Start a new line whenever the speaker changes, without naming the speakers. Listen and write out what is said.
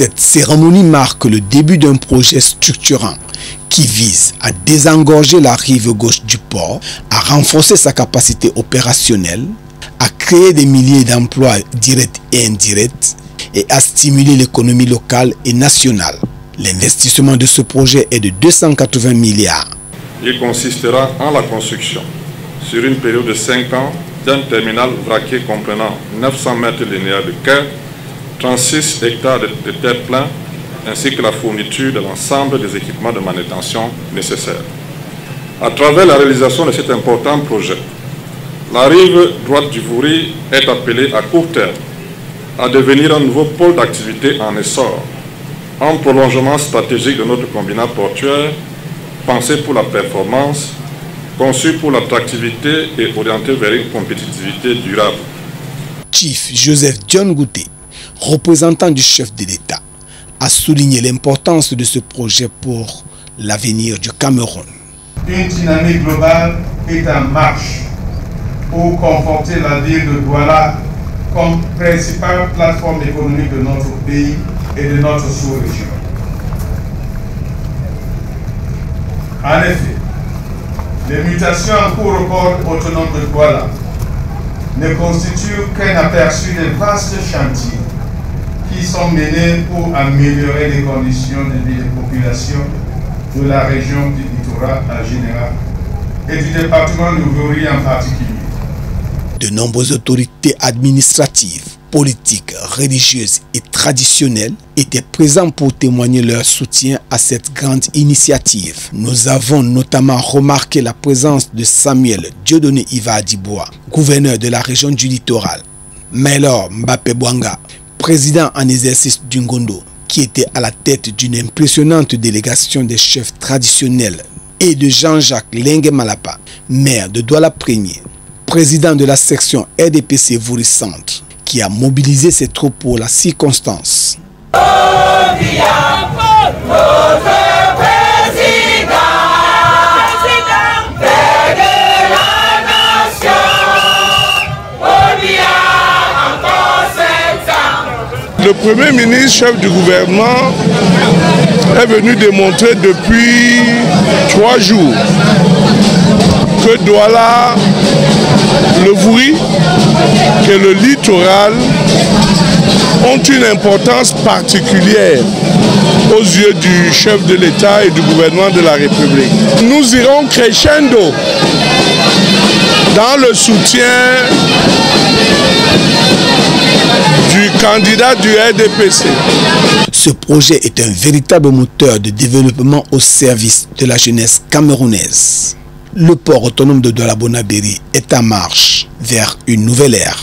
Cette cérémonie marque le début d'un projet structurant qui vise à désengorger la rive gauche du port, à renforcer sa capacité opérationnelle, à créer des milliers d'emplois directs et indirects et à stimuler l'économie locale et nationale. L'investissement de ce projet est de 280 milliards.
Il consistera en la construction, sur une période de 5 ans, d'un terminal vraquier comprenant 900 mètres linéaires de quai, 36 hectares de terre plein, ainsi que la fourniture de l'ensemble des équipements de manutention nécessaires. À travers la réalisation de cet important projet, la rive droite du Vouri est appelée à court terme à devenir un nouveau pôle d'activité en essor, un prolongement stratégique de notre combinat portuaire, pensé pour la performance, conçu pour l'attractivité et orienté vers une compétitivité durable.
Chief Joseph John Gouté, représentant du chef de l'État, a souligné l'importance de ce projet pour l'avenir du Cameroun.
Une dynamique globale est en marche pour conforter la ville de Douala comme principale plateforme économique de notre pays et de notre sous-région. En effet, les mutations en cours au port autonome de Douala ne constituent qu'un aperçu des vastes chantiers qui sont menés pour améliorer les conditions de vie des populations de la région du littoral en général et du département du Vouri en particulier.
De nombreuses autorités administratives, politiques, religieuses et traditionnelles étaient présentes pour témoigner leur soutien à cette grande initiative. Nous avons notamment remarqué la présence de Samuel Dieudonné Iva Adiboua, gouverneur de la région du littoral, Maylor Mbappé Bouanga, président en exercice du Ngondo, qui était à la tête d'une impressionnante délégation des chefs traditionnels, et de Jean-Jacques Lengue Malapa, maire de Douala Premier, président de la section RDPC Vouri Centre, qui a mobilisé ses troupes pour la circonstance.
Le Premier ministre, chef du gouvernement, est venu démontrer depuis 3 jours que Douala, le Vouri et le littoral ont une importance particulière aux yeux du chef de l'État et du gouvernement de la République. Nous irons crescendo dans le soutien du candidat du RDPC.
Ce projet est un véritable moteur de développement au service de la jeunesse camerounaise. Le port autonome de Douala Bonabéry est en marche vers une nouvelle ère.